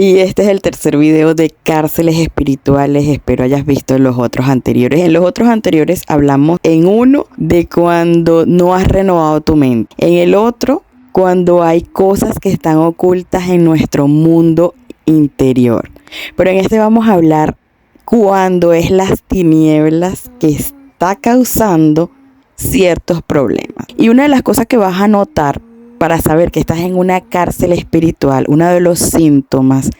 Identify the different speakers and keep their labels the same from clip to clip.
Speaker 1: Y este es el tercer video de cárceles espirituales. Espero hayas visto los otros anteriores. En los otros anteriores hablamos en uno de cuando no has renovado tu mente. En el otro, cuando hay cosas que están ocultas en nuestro mundo interior. Pero en este vamos a hablar cuando es las tinieblas que está causando ciertos problemas. Y una de las cosas que vas a notar para saber que estás en una cárcel espiritual, uno de los síntomas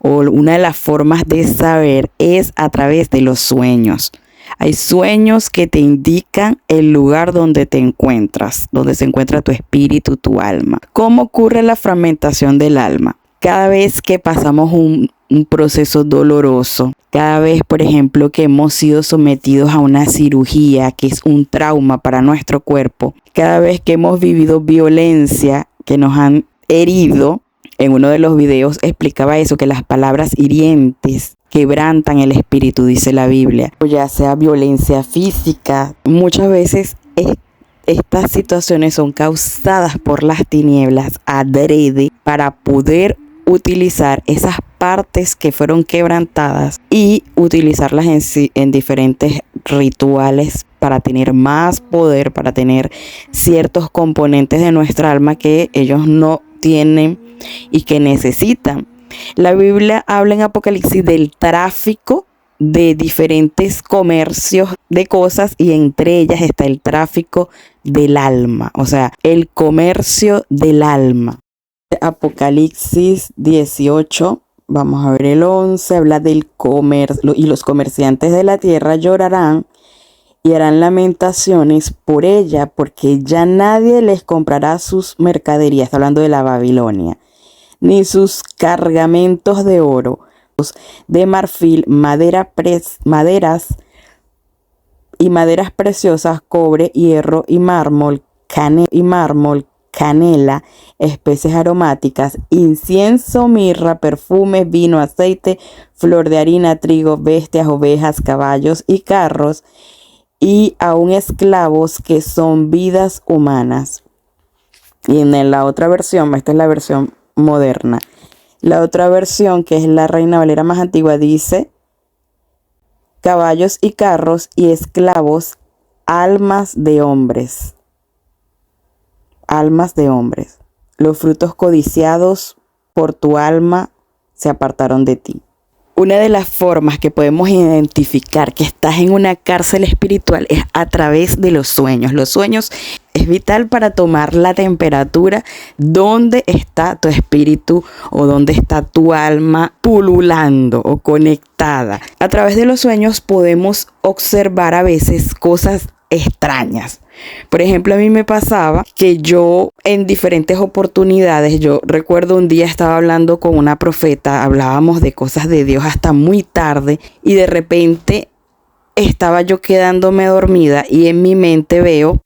Speaker 1: o una de las formas de saber es a través de los sueños. Hay sueños que te indican el lugar donde te encuentras, donde se encuentra tu espíritu, tu alma. ¿Cómo ocurre la fragmentación del alma? Cada vez que pasamos un proceso doloroso, cada vez, por ejemplo, que hemos sido sometidos a una cirugía, que es un trauma para nuestro cuerpo, cada vez que hemos vivido violencia, que nos han herido, en uno de los videos explicaba eso, que las palabras hirientes quebrantan el espíritu, dice la Biblia, ya sea violencia física, muchas veces estas situaciones son causadas por las tinieblas adrede para poder utilizar esas partes que fueron quebrantadas y utilizarlas en diferentes rituales para tener más poder, para tener ciertos componentes de nuestra alma que ellos no tienen y que necesitan. La Biblia habla en Apocalipsis del tráfico de diferentes comercios de cosas y entre ellas está el tráfico del alma, o sea, el comercio del alma. Apocalipsis 18, vamos a ver el 11, habla del comercio, y los comerciantes de la tierra llorarán y harán lamentaciones por ella, porque ya nadie les comprará sus mercaderías, está hablando de la Babilonia, ni sus cargamentos de oro, de marfil, maderas preciosas, cobre, hierro y mármol, canela, especies aromáticas, incienso, mirra, perfumes, vino, aceite, flor de harina, trigo, bestias, ovejas, caballos y carros, y aún esclavos que son vidas humanas. Y en la otra versión, esta es la versión moderna, la otra versión, que es la Reina Valera más antigua, dice caballos y carros y esclavos, almas de hombres. Almas de hombres. Los frutos codiciados por tu alma se apartaron de ti. Una de las formas que podemos identificar que estás en una cárcel espiritual es a través de los sueños. Los sueños es vital para tomar la temperatura dónde está tu espíritu o dónde está tu alma pululando o conectada. A través de los sueños podemos observar a veces cosas extrañas. Por ejemplo, a mí me pasaba que yo en diferentes oportunidades, yo recuerdo un día estaba hablando con una profeta, hablábamos de cosas de Dios hasta muy tarde y de repente estaba yo quedándome dormida y en mi mente veo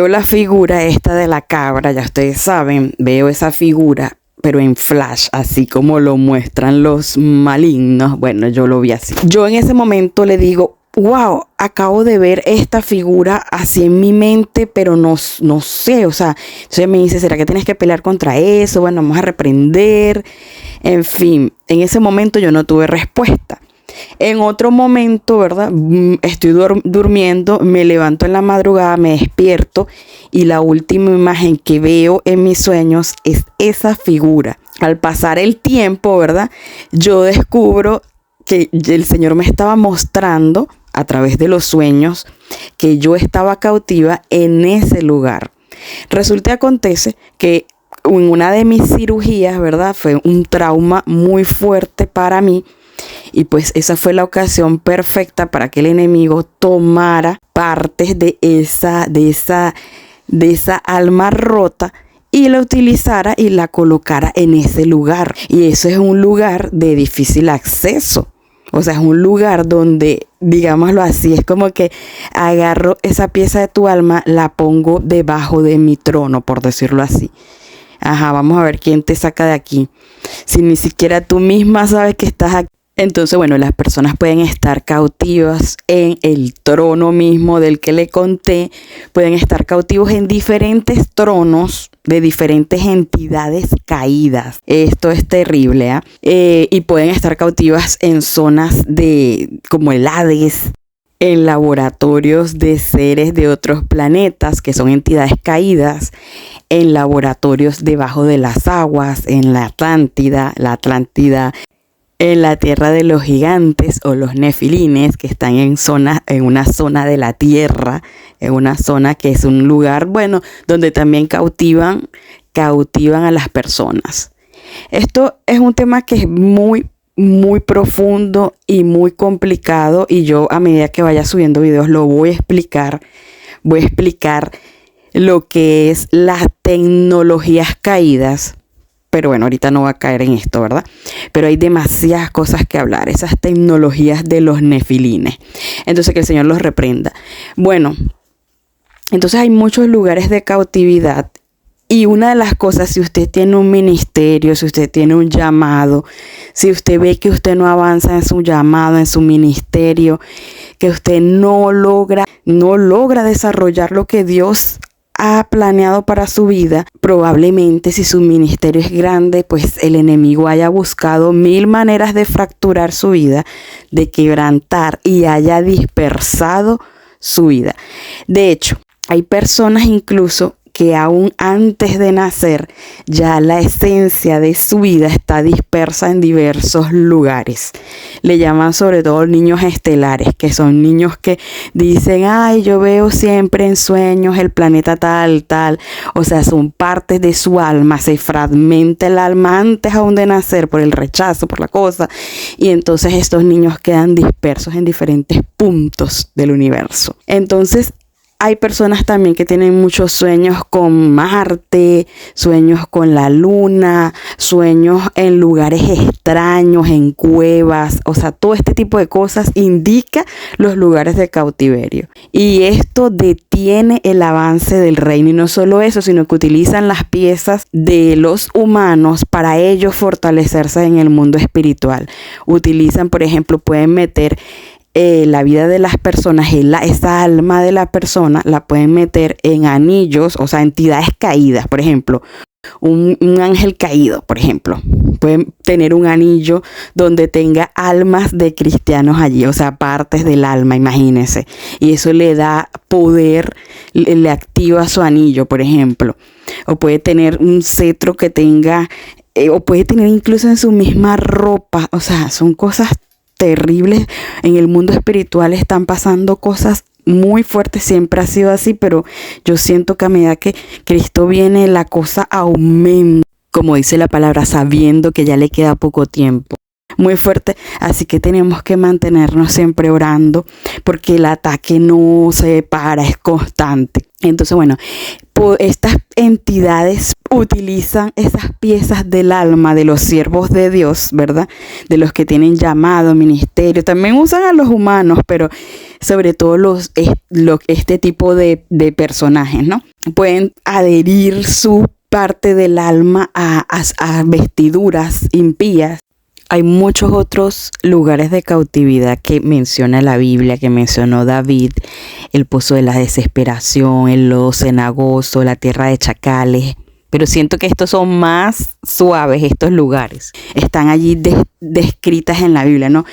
Speaker 1: la figura esta de la cabra, ya ustedes saben, veo esa figura pero en flash, así como lo muestran los malignos. Bueno, yo lo vi así. Yo en ese momento le digo, wow, acabo de ver esta figura así en mi mente, pero no sé, o sea, entonces me dice, ¿será que tienes que pelear contra eso? Bueno, vamos a reprender. En fin, en ese momento yo no tuve respuesta. En otro momento, ¿verdad? Estoy durmiendo, me levanto en la madrugada, me despierto y la última imagen que veo en mis sueños es esa figura. Al pasar el tiempo, ¿verdad? Yo descubro que el Señor me estaba mostrando a través de los sueños que yo estaba cautiva en ese lugar. Resulta y acontece que en una de mis cirugías, ¿verdad? Fue un trauma muy fuerte para mí y pues esa fue la ocasión perfecta para que el enemigo tomara partes de esa alma rota y la utilizara y la colocara en ese lugar. Y eso es un lugar de difícil acceso. O sea, es un lugar donde, digámoslo así, es como que agarro esa pieza de tu alma, la pongo debajo de mi trono, por decirlo así. Ajá, vamos a ver quién te saca de aquí. Si ni siquiera tú misma sabes que estás aquí. Entonces, bueno, las personas pueden estar cautivas en el trono mismo del que le conté, pueden estar cautivos en diferentes tronos de diferentes entidades caídas. Esto es terrible, ¿ah? Y pueden estar cautivas en zonas como el Hades, en laboratorios de seres de otros planetas que son entidades caídas, en laboratorios debajo de las aguas, en la Atlántida, en la tierra de los gigantes o los nefilines, que están en una zona de la tierra, en una zona que es un lugar, bueno, donde también cautivan a las personas. Esto es un tema que es muy profundo y muy complicado, y yo a medida que vaya subiendo videos lo voy a explicar. Voy a explicar lo que es las tecnologías caídas. Pero bueno, ahorita no va a caer en esto, ¿verdad? Pero hay demasiadas cosas que hablar, esas tecnologías de los nefilines. Entonces, que el Señor los reprenda. Bueno, entonces hay muchos lugares de cautividad. Y una de las cosas, si usted tiene un ministerio, si usted tiene un llamado, si usted ve que usted no avanza en su llamado, en su ministerio, que usted no logra desarrollar lo que Dios ha planeado para su vida, probablemente si su ministerio es grande, pues el enemigo haya buscado 1000 maneras de fracturar su vida, de quebrantar, y haya dispersado su vida. De hecho, hay personas incluso que aún antes de nacer, ya la esencia de su vida está dispersa en diversos lugares. Le llaman sobre todo niños estelares, que son niños que dicen, ay, yo veo siempre en sueños el planeta tal. O sea, son partes de su alma, se fragmenta el alma antes aún de nacer por el rechazo, por la cosa. Y entonces estos niños quedan dispersos en diferentes puntos del universo. Entonces, hay personas también que tienen muchos sueños con Marte, sueños con la Luna, sueños en lugares extraños, en cuevas. O sea, todo este tipo de cosas indica los lugares de cautiverio. Y esto detiene el avance del reino. Y no solo eso, sino que utilizan las piezas de los humanos para ellos fortalecerse en el mundo espiritual. Utilizan, por ejemplo, pueden meter la vida de las personas, esa alma de la persona la pueden meter en anillos, o sea, entidades caídas. Por ejemplo, un ángel caído, por ejemplo, pueden tener un anillo donde tenga almas de cristianos allí, o sea, partes del alma, imagínense. Y eso le da poder, le activa su anillo, por ejemplo. O puede tener un cetro que tenga, o puede tener incluso en su misma ropa. O sea, son cosas terribles. En el mundo espiritual están pasando cosas muy fuertes, siempre ha sido así, pero yo siento que a medida que Cristo viene, la cosa aumenta, como dice la palabra, sabiendo que ya le queda poco tiempo. Muy fuerte, así que tenemos que mantenernos siempre orando, porque el ataque no se para, es constante. Entonces, bueno, estas entidades utilizan esas piezas del alma de los siervos de Dios, ¿verdad? De los que tienen llamado, ministerio. También usan a los humanos, pero sobre todo este tipo de personajes, ¿no? Pueden adherir su parte del alma a vestiduras impías. Hay muchos otros lugares de cautividad que menciona la Biblia, que mencionó David: el pozo de la desesperación, el lodo cenagoso, la tierra de chacales. Pero siento que estos son más suaves, estos lugares. Están allí descritas en la Biblia, ¿no?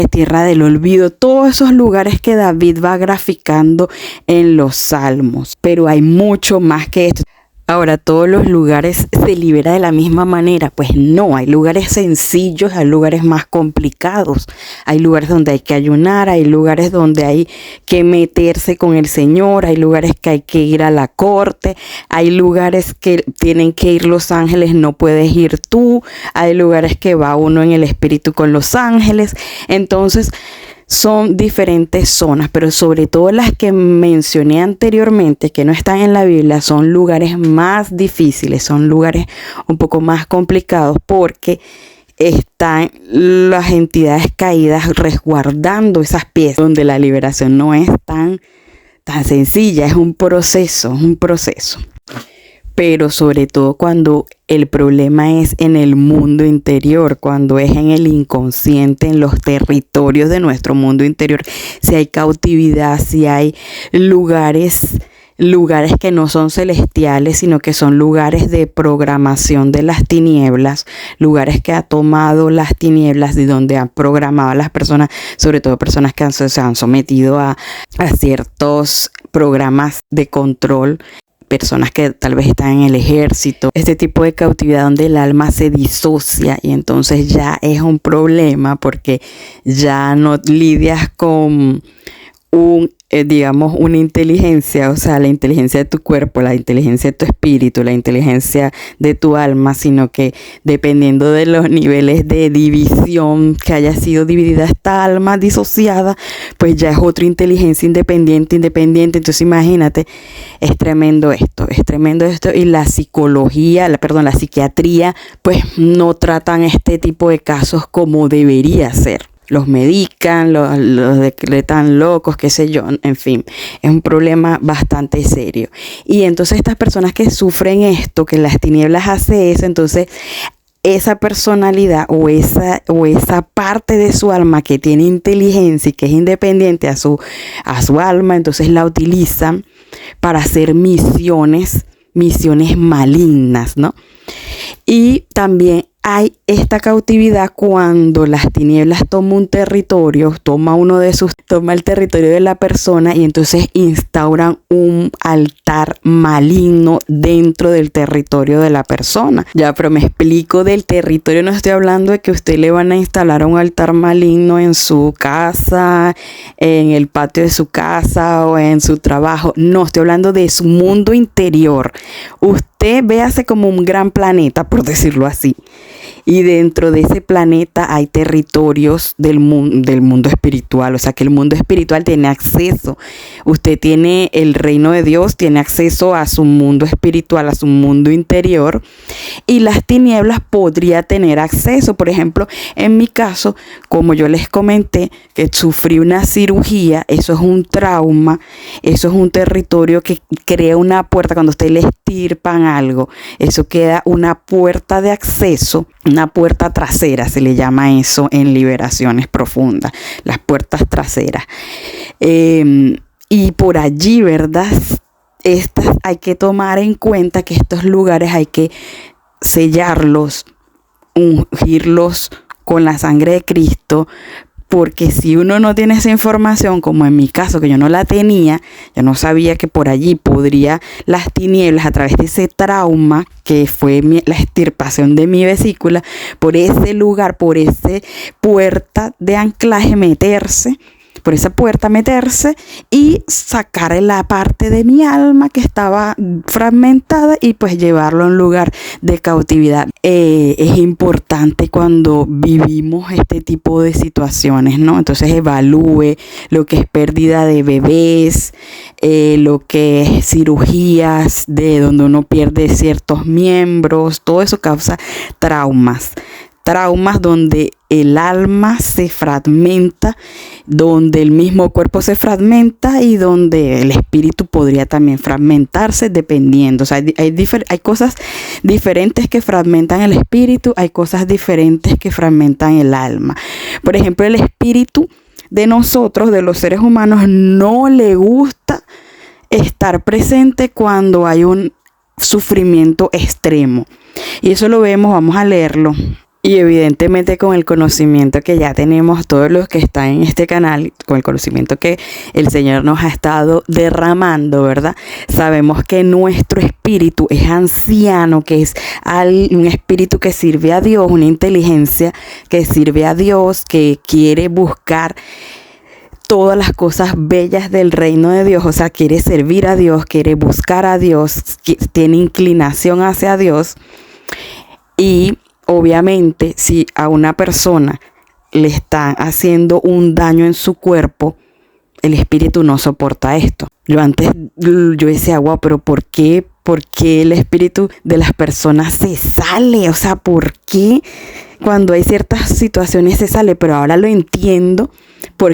Speaker 1: Tierra del olvido, todos esos lugares que David va graficando en los Salmos. Pero hay mucho más que esto. Ahora, ¿todos los lugares se libera de la misma manera? Pues no, hay lugares sencillos, hay lugares más complicados, hay lugares donde hay que ayunar, hay lugares donde hay que meterse con el Señor, hay lugares que hay que ir a la corte, hay lugares que tienen que ir los ángeles, no puedes ir tú, hay lugares que va uno en el espíritu con los ángeles. Entonces, son diferentes zonas, pero sobre todo las que mencioné anteriormente, que no están en la Biblia, son lugares más difíciles, son lugares un poco más complicados, porque están las entidades caídas resguardando esas piezas, donde la liberación no es tan sencilla, es un proceso. pero sobre todo cuando el problema es en el mundo interior, cuando es en el inconsciente, en los territorios de nuestro mundo interior, si hay cautividad, si hay lugares que no son celestiales, sino que son lugares de programación de las tinieblas, lugares que ha tomado las tinieblas de donde han programado a las personas, sobre todo personas que se han sometido a ciertos programas de control, personas que tal vez están en el ejército, este tipo de cautividad donde el alma se disocia y entonces ya es un problema porque ya no lidias con una inteligencia, o sea, la inteligencia de tu cuerpo, la inteligencia de tu espíritu, la inteligencia de tu alma, sino que dependiendo de los niveles de división que haya sido dividida esta alma disociada, pues ya es otra inteligencia independiente. Entonces imagínate, es tremendo esto. Y la psiquiatría, pues no tratan este tipo de casos como debería ser. Los medican, los decretan locos, qué sé yo, en fin, es un problema bastante serio. Y entonces estas personas que sufren esto, que las tinieblas hace eso, entonces esa personalidad o esa parte de su alma que tiene inteligencia y que es independiente a su alma, entonces la utilizan para hacer misiones malignas, ¿no? Y también hay esta cautividad cuando las tinieblas toma el territorio de la persona y entonces instauran un altar maligno dentro del territorio de la persona. Ya, pero me explico del territorio, no estoy hablando de que usted le van a instalar un altar maligno en su casa, en el patio de su casa o en su trabajo. No, estoy hablando de su mundo interior. Usted véase como un gran planeta, por decirlo así. Y dentro de ese planeta hay territorios del mundo espiritual. O sea que el mundo espiritual tiene acceso. Usted tiene el reino de Dios, tiene acceso a su mundo espiritual, a su mundo interior. Y las tinieblas podría tener acceso. Por ejemplo, en mi caso, como yo les comenté, que sufrí una cirugía, eso es un trauma, eso es un territorio que crea una puerta. Cuando usted le estirpan algo, eso queda una puerta de acceso. Una puerta trasera, se le llama eso en liberaciones profundas, las puertas traseras. Y por allí, ¿verdad? Hay que tomar en cuenta que estos lugares hay que sellarlos, ungirlos con la sangre de Cristo, porque si uno no tiene esa información, como en mi caso, que yo no la tenía, yo no sabía que por allí podría las tinieblas, a través de ese trauma que fue la extirpación de mi vesícula, por ese lugar, por esa puerta de anclaje meterse y sacar la parte de mi alma que estaba fragmentada y pues llevarlo a un lugar de cautividad. Es importante cuando vivimos este tipo de situaciones, ¿no? Entonces evalúe lo que es pérdida de bebés, lo que es cirugías de donde uno pierde ciertos miembros, todo eso causa traumas donde el alma se fragmenta, donde el mismo cuerpo se fragmenta y donde el espíritu podría también fragmentarse dependiendo. O sea, hay cosas diferentes que fragmentan el espíritu, hay cosas diferentes que fragmentan el alma. Por ejemplo, el espíritu de nosotros, de los seres humanos, no le gusta estar presente cuando hay un sufrimiento extremo. Y eso lo vemos, vamos a leerlo. Y evidentemente con el conocimiento que ya tenemos todos los que están en este canal, con el conocimiento que el Señor nos ha estado derramando, ¿verdad? Sabemos que nuestro espíritu es anciano, que es un espíritu que sirve a Dios, una inteligencia que sirve a Dios, que quiere buscar todas las cosas bellas del reino de Dios, o sea, quiere servir a Dios, quiere buscar a Dios, tiene inclinación hacia Dios. Y obviamente, si a una persona le están haciendo un daño en su cuerpo, el espíritu no soporta esto. Yo decía, wow, pero ¿por qué el espíritu de las personas se sale? O sea, ¿por qué cuando hay ciertas situaciones se sale? Pero ahora lo entiendo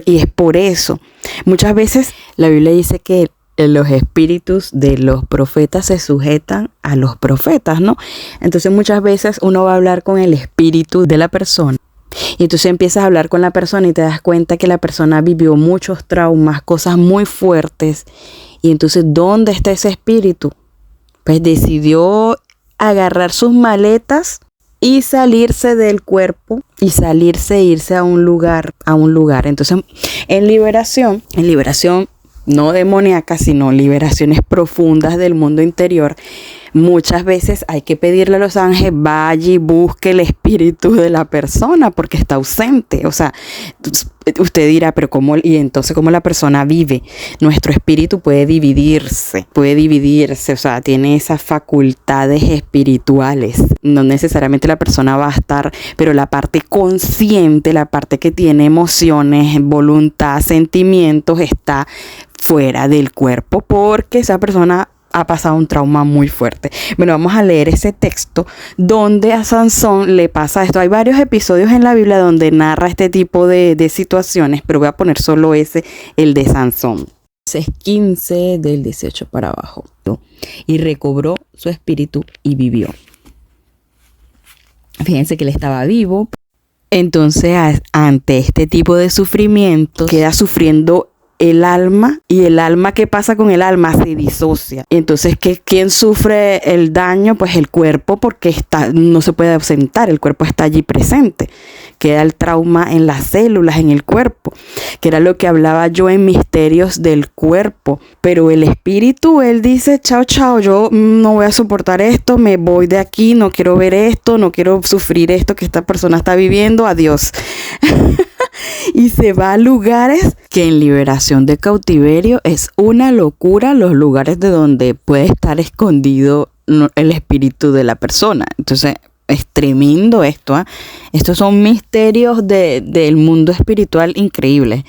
Speaker 1: y es por eso. Muchas veces la Biblia dice que los espíritus de los profetas se sujetan a los profetas, ¿no? Entonces muchas veces uno va a hablar con el espíritu de la persona. Y entonces empiezas a hablar con la persona y te das cuenta que la persona vivió muchos traumas, cosas muy fuertes. Y entonces, ¿dónde está ese espíritu? Pues decidió agarrar sus maletas y salirse del cuerpo y irse a un lugar. Entonces, en liberación no demoníaca, sino liberaciones profundas del mundo interior, muchas veces hay que pedirle a los ángeles, vaya y busque el espíritu de la persona porque está ausente. O sea, usted dirá, pero ¿cómo? Y entonces, ¿cómo la persona vive? Nuestro espíritu puede dividirse, o sea, tiene esas facultades espirituales. No necesariamente la persona va a estar, pero la parte consciente, la parte que tiene emociones, voluntad, sentimientos, está fuera del cuerpo porque esa persona ha pasado un trauma muy fuerte. Bueno, vamos a leer ese texto donde a Sansón le pasa esto. Hay varios episodios en la Biblia donde narra este tipo de situaciones, pero voy a poner solo el de Sansón. Es 15 del 18 para abajo. Y recobró su espíritu y vivió. Fíjense que él estaba vivo. Entonces, ante este tipo de sufrimiento, queda sufriendo el alma, y el alma, ¿qué pasa con el alma? Se disocia. Entonces, ¿quién sufre el daño? Pues el cuerpo, porque no se puede ausentar, el cuerpo está allí presente. Queda el trauma en las células, en el cuerpo, que era lo que hablaba yo en Misterios del Cuerpo. Pero el espíritu, él dice, chao, yo no voy a soportar esto, me voy de aquí, no quiero ver esto, no quiero sufrir esto que esta persona está viviendo, adiós. Y se va a lugares que en liberación de cautiverio es una locura, los lugares de donde puede estar escondido el espíritu de la persona. Entonces es tremendo esto, ¿eh? Estos son misterios del mundo espiritual increíbles.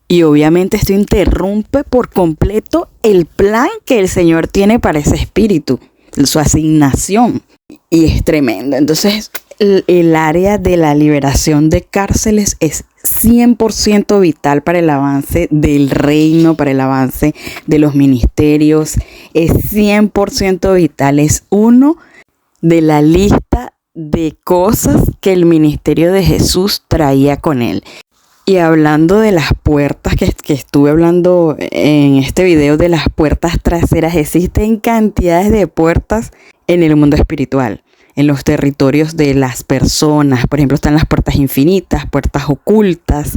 Speaker 1: Y obviamente esto interrumpe por completo el plan que el Señor tiene para ese espíritu, su asignación. Y es tremendo. Entonces, el área de la liberación de cárceles es 100% vital para el avance del reino, para el avance de los ministerios. Es 100% vital. Es uno de la lista de cosas que el ministerio de Jesús traía con él. Y hablando de las puertas, que estuve hablando en este video de las puertas traseras, existen cantidades de puertas en el mundo espiritual, en los territorios de las personas. Por ejemplo, están las puertas infinitas, puertas ocultas,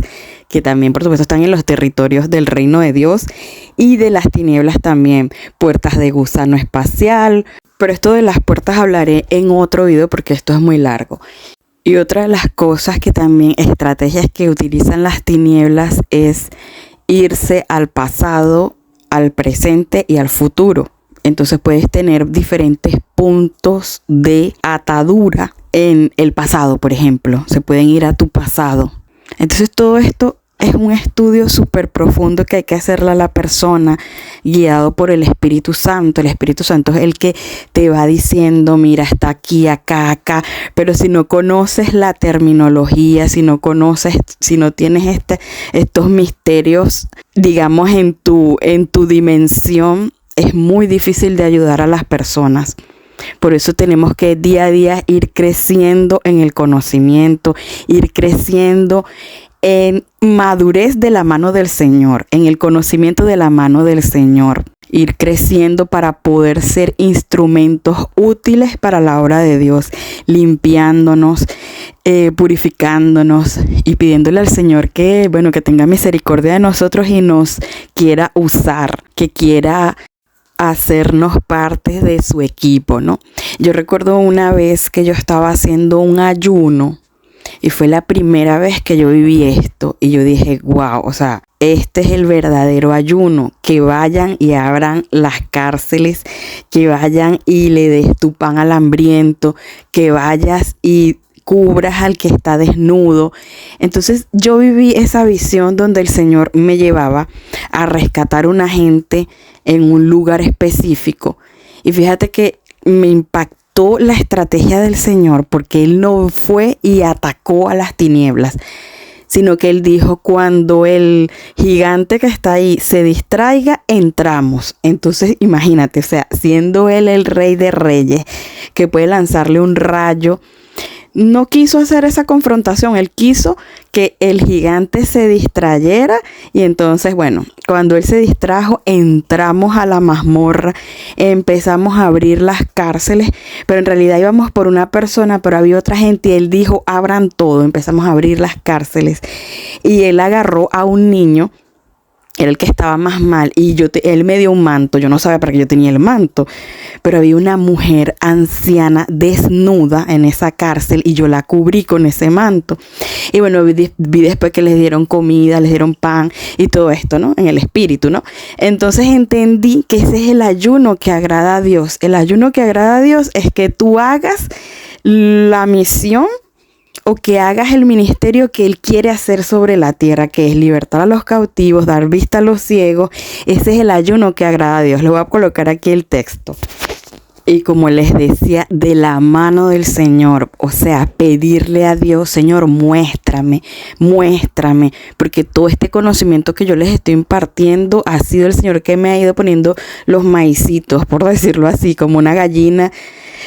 Speaker 1: que también, por supuesto, están en los territorios del reino de Dios y de las tinieblas también, puertas de gusano espacial. Pero esto de las puertas hablaré en otro video porque esto es muy largo. Y otra de las cosas que también, estrategias que utilizan las tinieblas, es irse al pasado, al presente y al futuro. Entonces puedes tener diferentes puntos de atadura en el pasado, por ejemplo. Se pueden ir a tu pasado. Entonces todo esto es un estudio súper profundo que hay que hacerle a la persona, guiado por el Espíritu Santo. El Espíritu Santo es el que te va diciendo, mira, está aquí, acá. Pero si no conoces la terminología, si no tienes estos misterios, digamos, en tu dimensión, es muy difícil de ayudar a las personas. Por eso tenemos que día a día ir creciendo en el conocimiento, ir creciendo en madurez de la mano del Señor, en el conocimiento de la mano del Señor. Ir creciendo para poder ser instrumentos útiles para la obra de Dios, limpiándonos, purificándonos y pidiéndole al Señor que tenga misericordia de nosotros y nos quiera usar, que quiera hacernos parte de su equipo, ¿no? Yo recuerdo una vez que yo estaba haciendo un ayuno y fue la primera vez que yo viví esto y yo dije, wow, o sea, este es el verdadero ayuno, que vayan y abran las cárceles, que vayan y le des tu pan al hambriento, que vayas y cubras al que está desnudo. Entonces yo viví esa visión donde el Señor me llevaba a rescatar a una gente en un lugar específico. Y fíjate que me impactó la estrategia del Señor, porque Él no fue y atacó a las tinieblas, sino que él dijo, cuando el gigante que está ahí se distraiga, entramos. Entonces imagínate, o sea, siendo él el rey de reyes, que puede lanzarle un rayo, no quiso hacer esa confrontación, él quiso que el gigante se distrayera y entonces, bueno, cuando él se distrajo, entramos a la mazmorra, empezamos a abrir las cárceles, pero en realidad íbamos por una persona, pero había otra gente y él dijo, abran todo, empezamos a abrir las cárceles y él agarró a un niño. Era el que estaba más mal y él me dio un manto, yo no sabía para qué yo tenía el manto, pero había una mujer anciana desnuda en esa cárcel y yo la cubrí con ese manto. Y bueno, vi después que les dieron comida, les dieron pan y todo esto, ¿no? En el espíritu, ¿no? Entonces entendí que ese es el ayuno que agrada a Dios. El ayuno que agrada a Dios es que tú hagas la misión o que hagas el ministerio que Él quiere hacer sobre la tierra, que es libertar a los cautivos, dar vista a los ciegos. Ese es el ayuno que agrada a Dios. Le voy a colocar aquí el texto. Y como les decía, de la mano del Señor, o sea, pedirle a Dios, Señor, muéstrame, porque todo este conocimiento que yo les estoy impartiendo ha sido el Señor que me ha ido poniendo los maicitos, por decirlo así, como una gallina.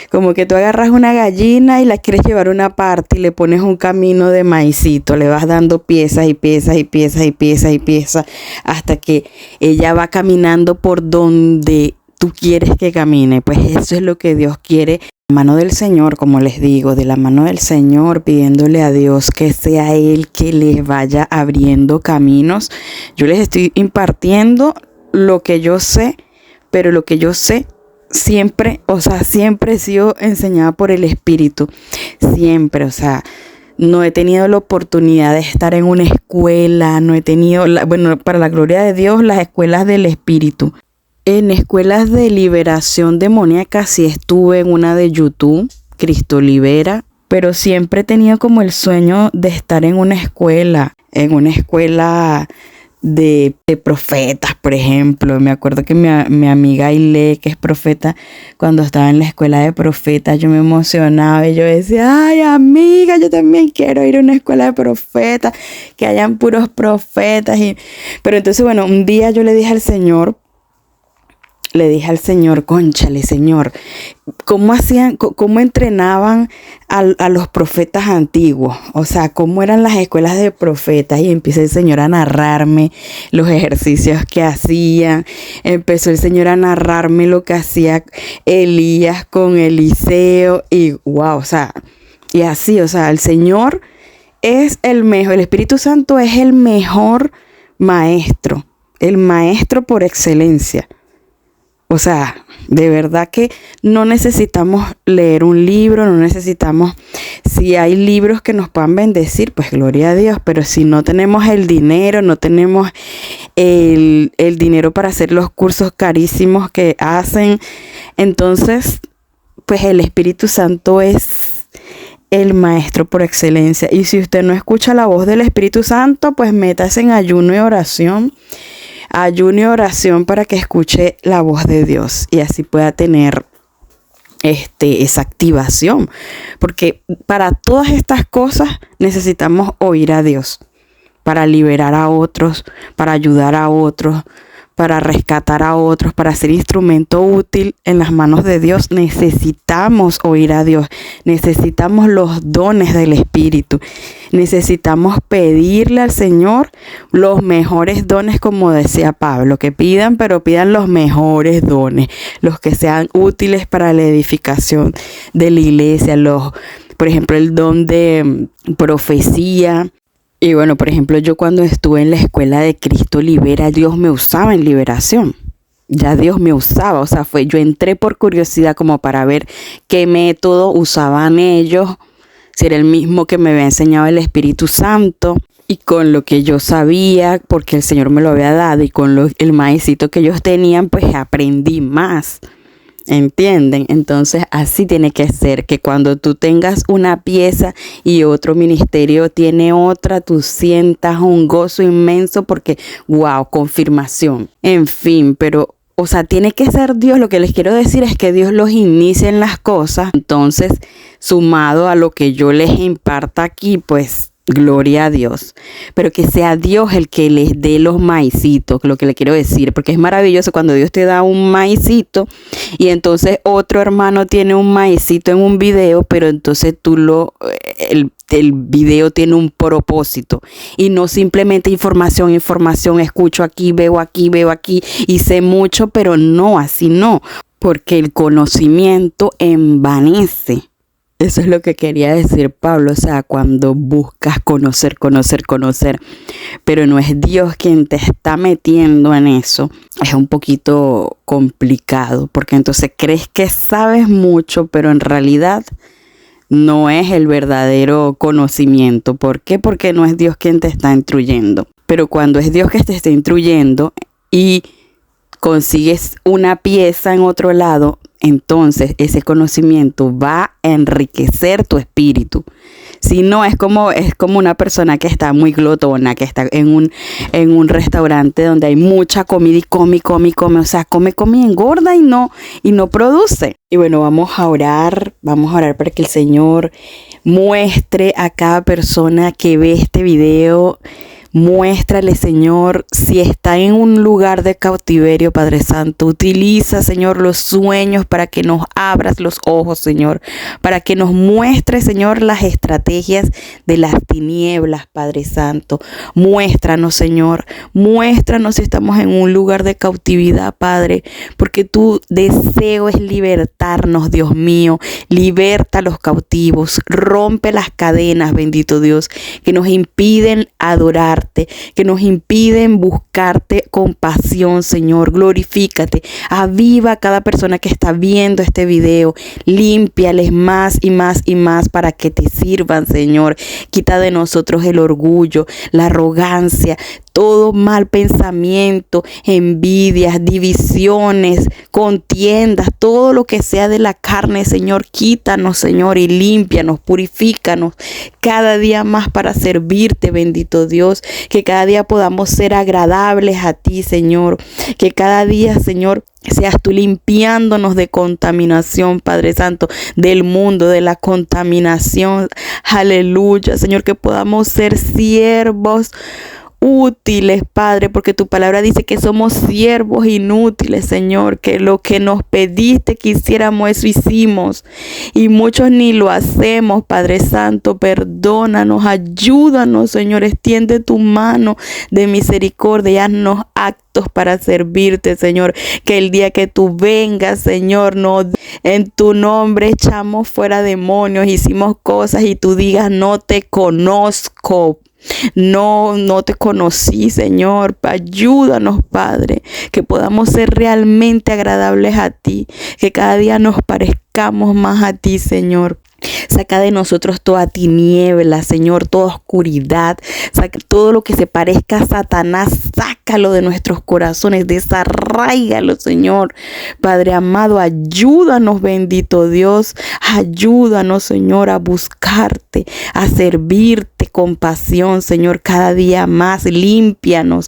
Speaker 1: Como que tú agarras una gallina y la quieres llevar a una parte y le pones un camino de maicito, le vas dando piezas y piezas y piezas y piezas y piezas hasta que ella va caminando por donde tú quieres que camine. Pues eso es lo que Dios quiere. De la mano del Señor, como les digo, de la mano del Señor, pidiéndole a Dios que sea Él que les vaya abriendo caminos. Yo les estoy impartiendo lo que yo sé, pero lo que yo sé siempre he sido enseñada por el Espíritu, siempre, o sea, no he tenido la oportunidad de estar en una escuela, no he tenido, para la gloria de Dios, las escuelas del Espíritu. En escuelas de liberación demoníaca sí estuve en una de YouTube, Cristo Libera, pero siempre he tenido como el sueño de estar en una escuela de profetas, por ejemplo. Me acuerdo que mi amiga Aile, que es profeta, cuando estaba en la escuela de profetas, yo me emocionaba y yo decía, ay amiga, yo también quiero ir a una escuela de profetas, que hayan puros profetas. Pero entonces, bueno, un día yo le dije al Señor, cónchale, Señor, cómo entrenaban a los profetas antiguos? O sea, cómo eran las escuelas de profetas. Y empieza el Señor a narrarme los ejercicios que hacían. Empezó el Señor a narrarme lo que hacía Elías con Eliseo. Y wow, o sea, y así, o sea, el Señor es el mejor. El Espíritu Santo es el mejor maestro. El maestro por excelencia. O sea, de verdad que no necesitamos leer un libro, no necesitamos, si hay libros que nos puedan bendecir, pues gloria a Dios, pero si no tenemos el dinero, no tenemos el dinero para hacer los cursos carísimos que hacen, entonces, pues el Espíritu Santo es el maestro por excelencia. Y si usted no escucha la voz del Espíritu Santo, pues métase en ayuno y oración. Ayuno y oración para que escuche la voz de Dios y así pueda tener esa activación. Porque para todas estas cosas necesitamos oír a Dios. Para liberar a otros, para ayudar a otros, para rescatar a otros, para ser instrumento útil en las manos de Dios. Necesitamos oír a Dios. Necesitamos los dones del Espíritu. Necesitamos pedirle al Señor los mejores dones, como decía Pablo, que pidan, pero pidan los mejores dones, los que sean útiles para la edificación de la iglesia, por ejemplo, el don de profecía. Y bueno, por ejemplo, yo cuando estuve en la escuela de Cristo Libera, Dios me usaba en liberación. Ya Dios me usaba, o sea, yo entré por curiosidad como para ver qué método usaban ellos, si era el mismo que me había enseñado el Espíritu Santo, y con lo que yo sabía, porque el Señor me lo había dado, y con el maicito que ellos tenían, pues aprendí más. ¿Entienden? Entonces así tiene que ser, que cuando tú tengas una pieza y otro ministerio tiene otra, tú sientas un gozo inmenso porque, wow, confirmación. En fin, pero, o sea, tiene que ser Dios. Lo que les quiero decir es que Dios los inicia en las cosas. Entonces, sumado a lo que yo les imparta aquí, pues Gloria a Dios, pero que sea Dios el que les dé los maicitos, lo que le quiero decir, porque es maravilloso cuando Dios te da un maicito y entonces otro hermano tiene un maicito en un video, pero entonces el video tiene un propósito y no simplemente información, escucho aquí, veo aquí y sé mucho, pero no, así no, porque el conocimiento envanece. Eso es lo que quería decir Pablo, o sea, cuando buscas conocer, pero no es Dios quien te está metiendo en eso, es un poquito complicado, porque entonces crees que sabes mucho, pero en realidad no es el verdadero conocimiento. ¿Por qué? Porque no es Dios quien te está instruyendo. Pero cuando es Dios que te está instruyendo y consigues una pieza en otro lado, entonces ese conocimiento va a enriquecer tu espíritu. Si no, es como una persona que está muy glotona, que está en un restaurante donde hay mucha comida y come, o sea, come y engorda y no produce. Y bueno, vamos a orar para que el Señor muestre a cada persona que ve este video. Muéstrale, Señor, si está en un lugar de cautiverio, Padre Santo. Utiliza, Señor, los sueños para que nos abras los ojos, Señor. Para que nos muestres, Señor, las estrategias de las tinieblas, Padre Santo. Muéstranos, Señor. Muéstranos si estamos en un lugar de cautividad, Padre. Porque tu deseo es libertarnos, Dios mío. Liberta a los cautivos. Rompe las cadenas, bendito Dios, que nos impiden adorar, que nos impiden buscarte con pasión, Señor. Glorifícate, aviva a cada persona que está viendo este video, límpiales más y más para que te sirvan, Señor. Quita de nosotros el orgullo, la arrogancia, todo mal pensamiento, envidias, divisiones, contiendas, todo lo que sea de la carne, Señor. Quítanos, Señor, y límpianos, purifícanos cada día más para servirte, bendito Dios. Que cada día podamos ser agradables a ti, Señor. Que cada día, Señor, seas tú limpiándonos de contaminación, Padre Santo, del mundo, de la contaminación. Aleluya, Señor, que podamos ser siervos útiles, Padre, porque tu palabra dice que somos siervos inútiles, Señor, que lo que nos pediste que hiciéramos, eso hicimos, y muchos ni lo hacemos, Padre Santo. Perdónanos, ayúdanos, Señor, extiende tu mano de misericordia y haznos actos para servirte, Señor, que el día que tú vengas, Señor, en tu nombre echamos fuera demonios, hicimos cosas y tú digas: no te conozco. No te conocí, Señor. Ayúdanos, Padre, que podamos ser realmente agradables a ti, que cada día nos parezcamos más a ti, Señor. Saca de nosotros toda tiniebla, Señor, toda oscuridad. Saca todo lo que se parezca a Satanás, sácalo de nuestros corazones, desarráigalo, Señor. Padre amado, ayúdanos, bendito Dios. Ayúdanos, Señor, a buscarte, a servirte con pasión, Señor, cada día más. Límpianos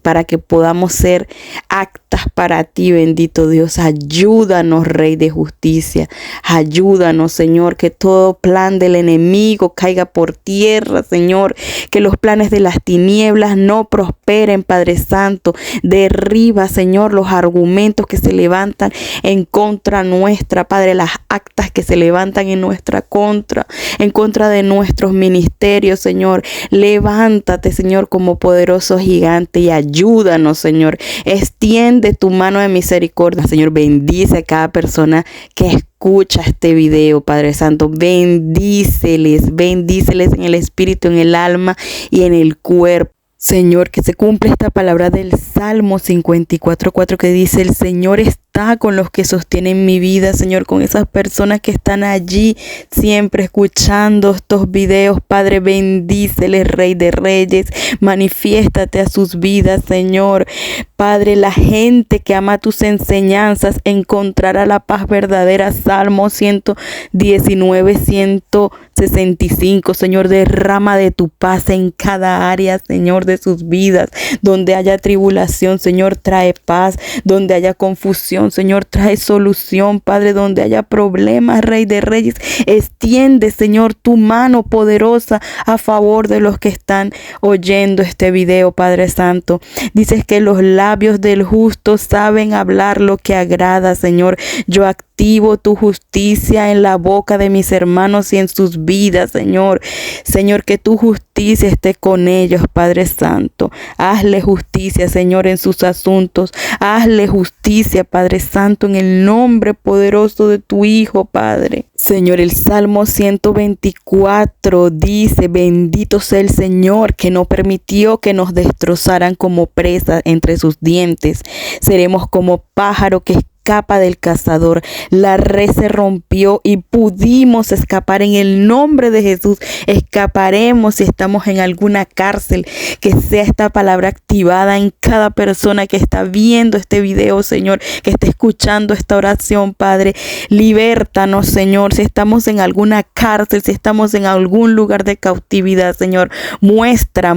Speaker 1: para que podamos ser aptas para ti, bendito Dios. Ayúdanos, Rey de justicia. Ayúdanos, Señor, que todo plan del enemigo caiga por tierra, Señor. Que los planes de las tinieblas no prosperen, Padre Santo. Derriba, Señor, los argumentos que se levantan en contra nuestra, Padre. Las actas que se levantan en nuestra contra, en contra de nuestros ministerios, Señor. Levántate, Señor, como poderoso gigante y ayúdanos, Señor. Extiende tu mano de misericordia, Señor. Bendice a cada persona que escucha este video, Padre Santo. Bendíceles en el espíritu, en el alma y en el cuerpo. Señor, que se cumpla esta palabra del Salmo 54:4 que dice: el Señor está con los que sostienen mi vida, Señor, con esas personas que están allí siempre escuchando estos videos. Padre, bendíceles, Rey de Reyes, manifiéstate a sus vidas, Señor. Padre, la gente que ama tus enseñanzas encontrará la paz verdadera. Salmo 119, 165. Señor, derrama de tu paz en cada área, Señor, de sus vidas. Donde haya tribulación, Señor, trae paz. Donde haya confusión, situación, Señor. Trae solución, Padre, donde haya problemas, Rey de Reyes. Extiende, Señor, tu mano poderosa a favor de los que están oyendo este video, Padre Santo. Dices que los labios del justo saben hablar lo que agrada, Señor. Yo activo tu justicia en la boca de mis hermanos y en sus vidas, Señor. Señor, que tu justicia esté con ellos, Padre Santo. Hazle justicia, Señor, en sus asuntos. Hazle justicia, Padre Santo, en el nombre poderoso de tu Hijo, Padre. Señor, el Salmo 124 dice: bendito sea el Señor que no permitió que nos destrozaran como presa entre sus dientes. Seremos como pájaro que escapa del cazador. La red se rompió y pudimos escapar en el nombre de Jesús. Escaparemos si estamos en alguna cárcel. Que sea esta palabra activada en cada persona que está viendo este video, Señor, que está escuchando esta oración, Padre. Libértanos, Señor, si estamos en alguna cárcel, si estamos en algún lugar de cautividad, Señor. Muestra,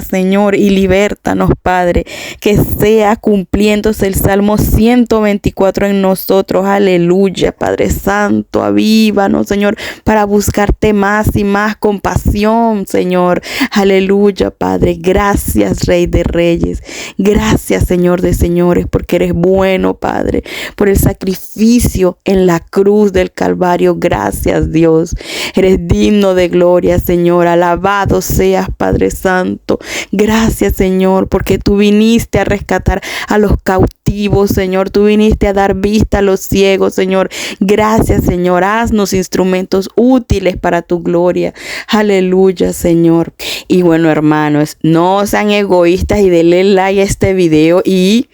Speaker 1: Señor, y libértanos, Padre. Que sea cumpliéndose el Salmo 124 en nosotros. Aleluya, Padre Santo, avívanos, Señor, para buscarte más y más con pasión, Señor. Aleluya, Padre. Gracias, Rey de Reyes. Gracias, Señor de señores, porque eres bueno, Padre, por el sacrificio en la cruz del Calvario. Gracias, Dios. Eres digno de gloria, Señor. Alabado seas, Padre Santo. Gracias, Señor, porque tú viniste a rescatar a los cautivos, Señor. Tú viniste a dar vista a los ciegos, Señor. Gracias, Señor. Haznos instrumentos útiles para tu gloria. Aleluya, Señor. Y bueno, hermanos, no sean egoístas y denle like a este video y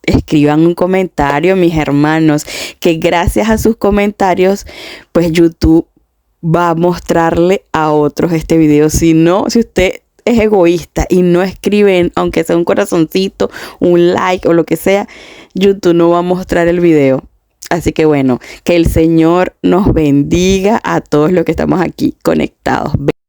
Speaker 1: escriban un comentario, mis hermanos, que gracias a sus comentarios, pues YouTube va a mostrarle a otros este video. Si usted es egoísta y no escriben, aunque sea un corazoncito, un like o lo que sea, YouTube no va a mostrar el video. Así que bueno, que el Señor nos bendiga a todos los que estamos aquí conectados.